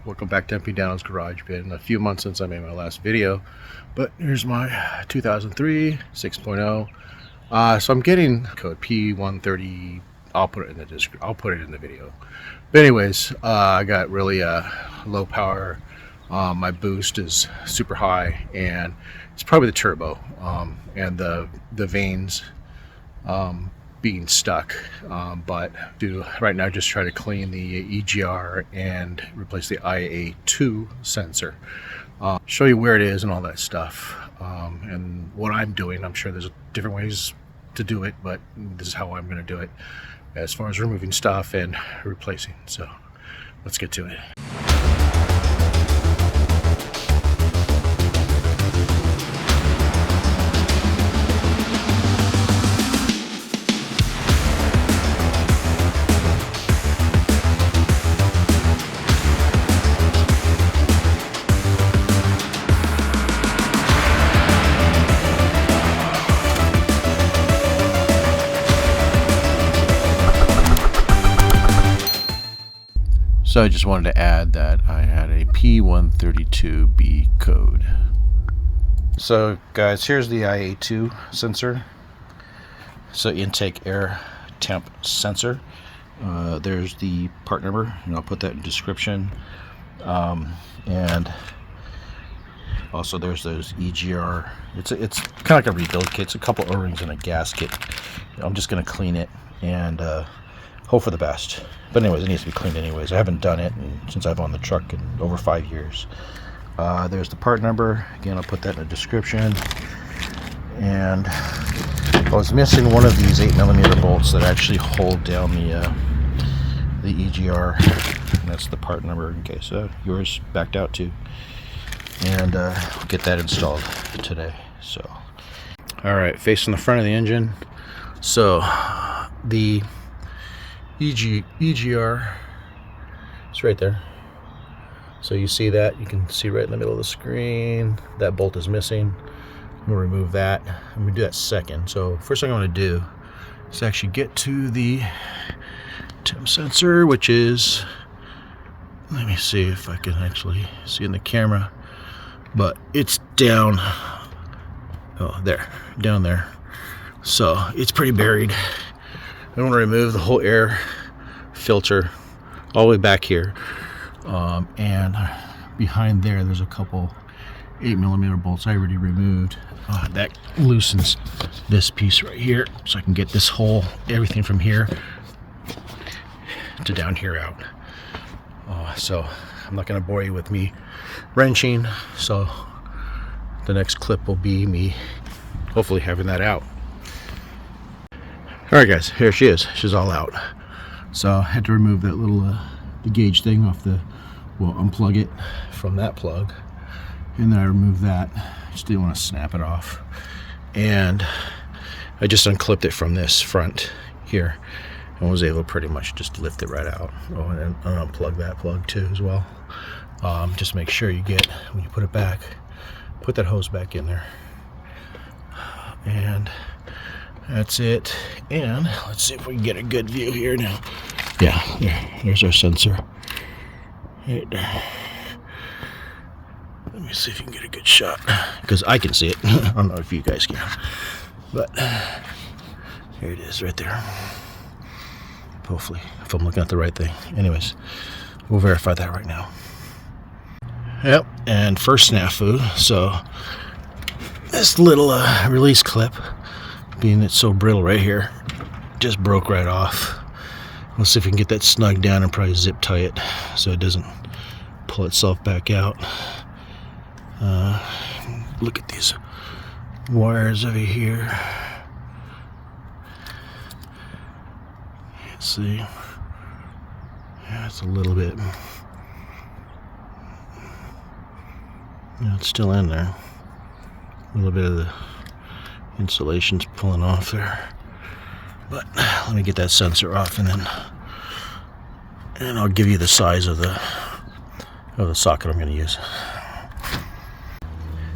Welcome back to MP Down's Garage. Been a few months since I made my last video, but here's my 2003 6.0. So I'm getting code P130. I'll put it in the description. I'll put it in the video. But anyways, I got really low power. My boost is super high, and it's probably the turbo and the vanes being stuck, but do right now just try to clean the EGR and replace the IAT2 sensor. Show you where it is and all that stuff, and what I'm doing. I'm sure there's different ways to do it, but this is how I'm going to do it as far as removing stuff and replacing. So let's get to it. So I just wanted to add that I had a P132B code. So guys, here's the IAT2 sensor. So intake air temp sensor. There's the part number, and I'll put that in the description. And also there's those EGR. It's kind of like a rebuild kit. It's a couple O-rings and a gasket. I'm just going to clean it and hope for the best. But anyways, it needs to be cleaned anyways. I haven't done it since I've owned the truck in over 5 years. There's the part number. Again, I'll put that in the description. And I was missing one of these 8mm bolts that actually hold down the EGR. And that's the part number in case yours backed out too. And I'll get that installed today. So, all right, facing the front of the engine. So the EGR, it's right there. So you see that, you can see right in the middle of the screen, that bolt is missing. I'm gonna remove that. I'm gonna do that second. So first thing I'm gonna do is actually get to the temp sensor, which is, let me see if I can actually see in the camera, but it's down, oh there, down there. So it's pretty buried. I want to remove the whole air filter all the way back here, and behind there's a couple 8mm bolts I already removed. That loosens this piece right here, so I can get this whole, everything from here to down here out. So I'm not going to bore you with me wrenching, so the next clip will be me hopefully having that out. Alright guys, here she is. She's all out. So I had to remove that little the gauge thing off the, well, unplug it from that plug. And then I removed that. Just didn't want to snap it off. And I just unclipped it from this front here and was able to pretty much just lift it right out. Oh, and unplug that plug too as well. Just make sure you get, when you put it back, put that hose back in there. And that's it. And let's see if we can get a good view here now. Yeah, there's our sensor right there. Let me see if you can get a good shot, because I can see it. I don't know if you guys can, but here it is right there. Hopefully, if I'm looking at the right thing. Anyways, we'll verify that right now. Yep, and first snafu. So this little release clip, being it's so brittle right here, just broke right off. Let's see if we can get that snug down and probably zip tie it so it doesn't pull itself back out. Look at these wires over here. Let's see. Yeah, it's a little bit. Yeah, it's still in there. A little bit of the insulation's pulling off there, but let me get that sensor off, and I'll give you the size of the socket I'm going to use.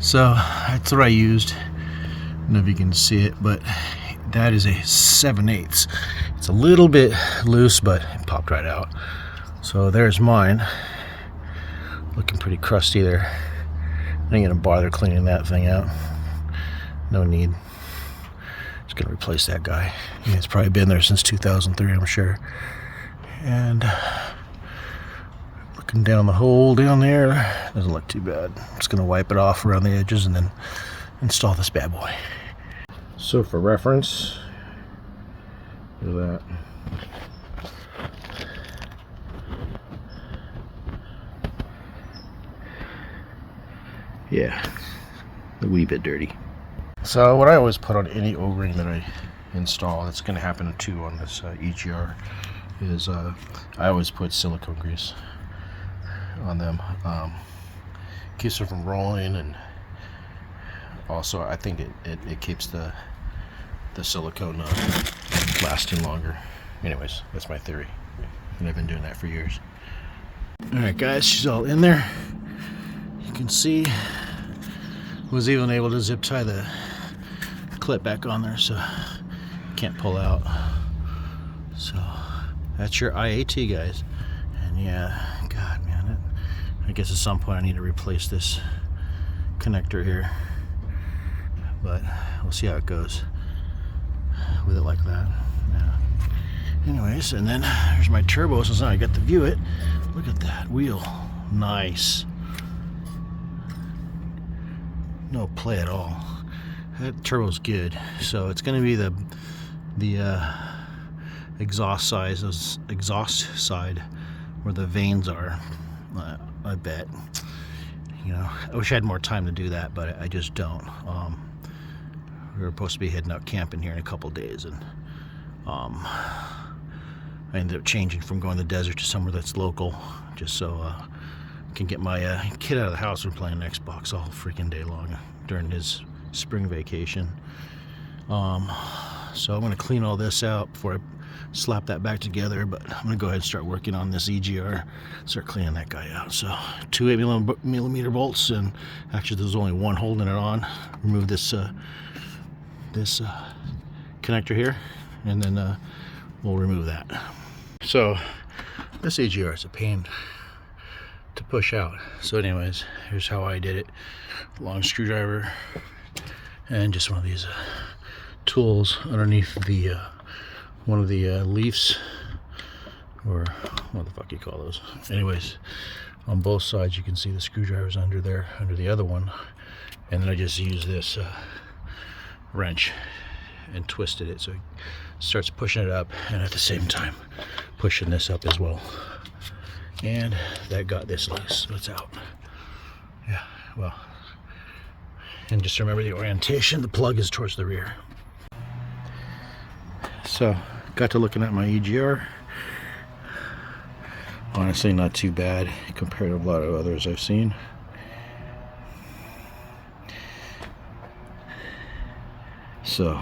So that's what I used. I don't know if you can see it, but that is a 7/8. It's a little bit loose, but it popped right out. So there's mine. Looking pretty crusty there. I ain't gonna bother cleaning that thing out. No need. Just gonna replace that guy. Yeah, it's probably been there since 2003, I'm sure. And looking down the hole down there, doesn't look too bad. Just gonna wipe it off around the edges and then install this bad boy. So for reference, look at that. Yeah, a wee bit dirty. So what I always put on any O-ring that I install, that's going to happen too on this EGR, is I always put silicone grease on them. Keeps them from rolling, and also I think it keeps the silicone lasting longer. Anyways, that's my theory, and I've been doing that for years. Alright guys, she's all in there. You can see, was even able to zip tie the clip back on there, so can't pull out. So that's your IAT, guys. And yeah, God, man, I guess at some point I need to replace this connector here, but we'll see how it goes with it like that. Yeah. Anyways, and then here's my turbo, so now I got to view it. Look at that wheel, nice. No play at all. That turbo's good. So it's going to be the exhaust side where the vanes are. I bet. You know, I wish I had more time to do that, but I just don't. We were supposed to be heading out camping here in a couple days, and I ended up changing from going to the desert to somewhere that's local, just so I can get my kid out of the house from playing Xbox all freaking day long during his spring vacation. So I'm going to clean all this out before I slap that back together, but I'm going to go ahead and start working on this EGR, start cleaning that guy out. So 2 8mm bolts, and actually there's only one holding it on. Remove this connector here, and then we'll remove that. So this EGR is a pain to push out. So anyways, here's how I did it. Long screwdriver and just one of these tools underneath the one of the leaves, or what the fuck you call those. Anyways, on both sides you can see the screwdrivers under there, under the other one, and then I just use this wrench and twisted it so it starts pushing it up, and at the same time pushing this up as well. And that got this loose, so it's out. Yeah, well, and just remember the orientation, the plug is towards the rear. So got to looking at my EGR. Honestly, not too bad compared to a lot of others I've seen. So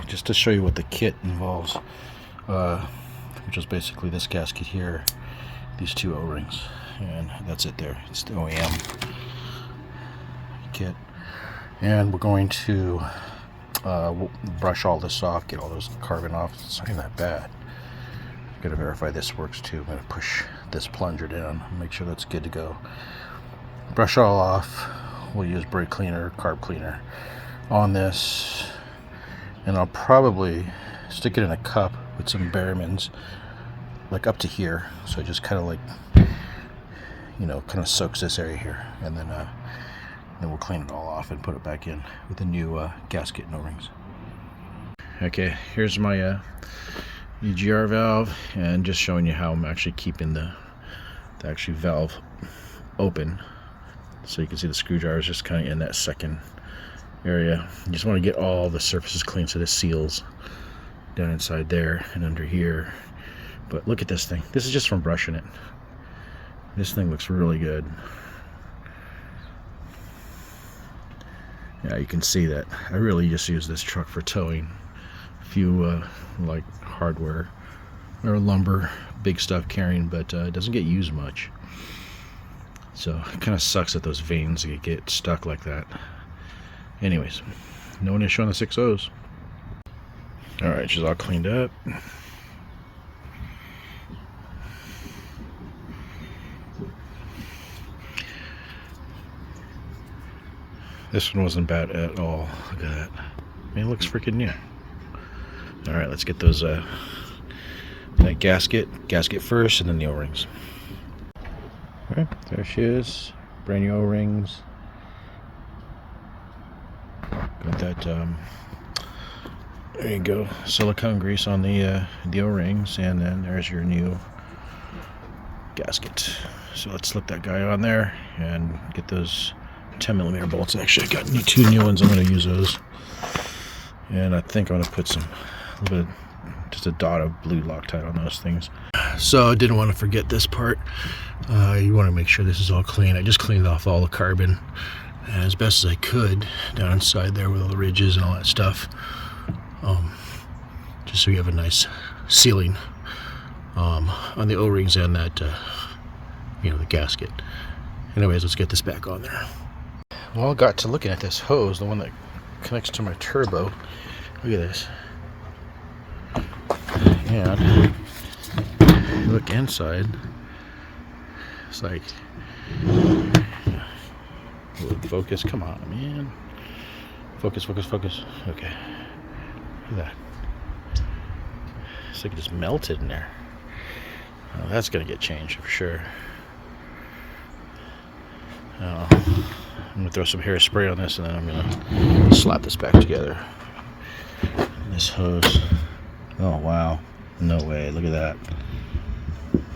just to show you what the kit involves, which is basically this gasket here, these 2 O-rings, and that's it there. It's the OEM kit, and we're going to brush all this off, get all those carbon off. It's not even that bad. Gotta verify this works too. I'm gonna push this plunger down, make sure that's good to go. Brush all off. We'll use brake cleaner, carb cleaner on this, and I'll probably stick it in a cup with some Behrmans, like up to here, so it just kind of like, you know, kind of soaks this area here, and then we'll clean it all off and put it back in with the new gasket and O-rings. Okay, here's my EGR valve, and just showing you how I'm actually keeping the actual valve open, so you can see the screwdriver is just kind of in that second area. You just want to get all the surfaces clean so this seals down inside there and under here. But look at this thing. This is just from brushing it. This thing looks really good. Yeah, you can see that. I really just use this truck for towing a few like hardware or lumber, big stuff carrying, but it doesn't get used much. So it kind of sucks that those vanes get stuck like that. Anyways, no one issue on the 6.0s. Alright, she's all cleaned up. This one wasn't bad at all. Look at that. I mean, it looks freaking new. All right, let's get those that gasket first, and then the O-rings. All right, there she is. Brand new O-rings. Got that. There you go. Silicone grease on the O-rings, and then there's your new gasket. So let's slip that guy on there and get those 10mm bolts. Actually, I got 2 new ones. I'm going to use those, and I think I'm going to put just a dot of blue Loctite on those things. So I didn't want to forget this part. You want to make sure this is all clean. I just cleaned off all the carbon as best as I could down inside there with all the ridges and all that stuff, just so you have a nice sealing on the O-rings and that the gasket. Anyways, let's get this back on there. Well, I got to looking at this hose, the one that connects to my turbo. Look at this. And look inside. It's like, focus, come on, man. Focus. Okay. Look at that. It's like it just melted in there. Well, that's gonna get changed for sure. I'm gonna throw some hairspray on this, and then I'm gonna slap this back together. This hose. Oh wow. No way. Look at that.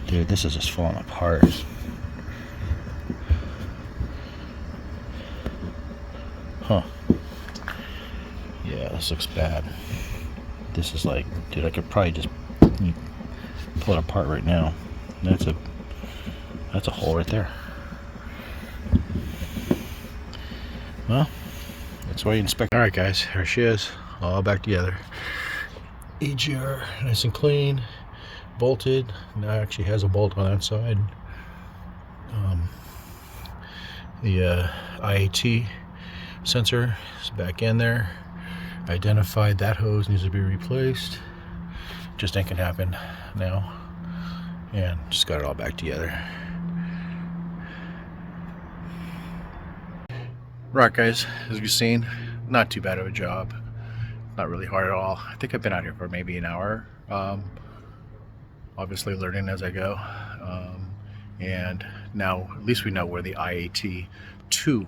Dude, this is just falling apart. Huh. Yeah, this looks bad. This is like, dude, I could probably just pull it apart right now. That's a hole right there. Well, that's why you inspect. Alright guys, here she is, all back together. EGR, nice and clean, bolted. Now it actually has a bolt on that side. The IAT sensor is back in there. Identified that hose needs to be replaced. Just ain't gonna happen now. And just got it all back together. Right guys, as you've seen, not too bad of a job. Not really hard at all. I think I've been out here for maybe an hour. Obviously learning as I go. And now at least we know where the IAT2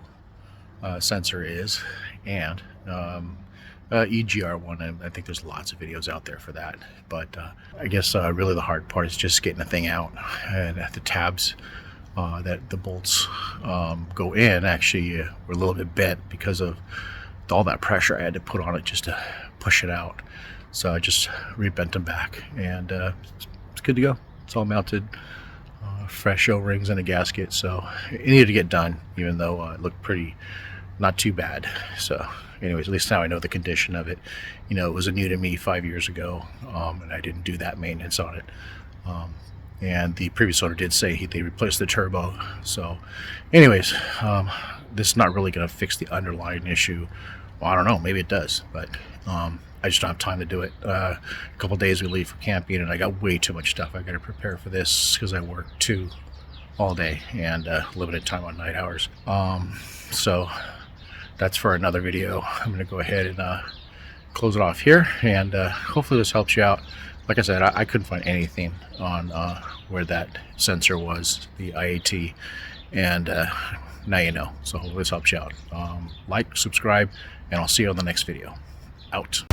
sensor is, and EGR one. I think there's lots of videos out there for that, but I guess really the hard part is just getting the thing out. And the tabs that the bolts go in actually were a little bit bent because of all that pressure I had to put on it just to push it out. So I just rebent them back, and it's good to go. It's all mounted, fresh O-rings and a gasket. So it needed to get done, even though it looked pretty not too bad. So anyways, at least now I know the condition of it. It was new to me 5 years ago, and I didn't do that maintenance on it. And the previous owner did say they replaced the turbo. So anyways, this is not really going to fix the underlying issue. Well, I don't know, maybe it does, but I just don't have time to do it. A couple days we leave for camping, and I got way too much stuff I got to prepare for this because I work all day and limited time on night hours. So that's for another video. I'm going to go ahead and close it off here, and hopefully this helps you out. Like I said, I couldn't find anything on where that sensor was, the IAT, and now you know. So hopefully this helps you out. Like, subscribe, and I'll see you on the next video. Out.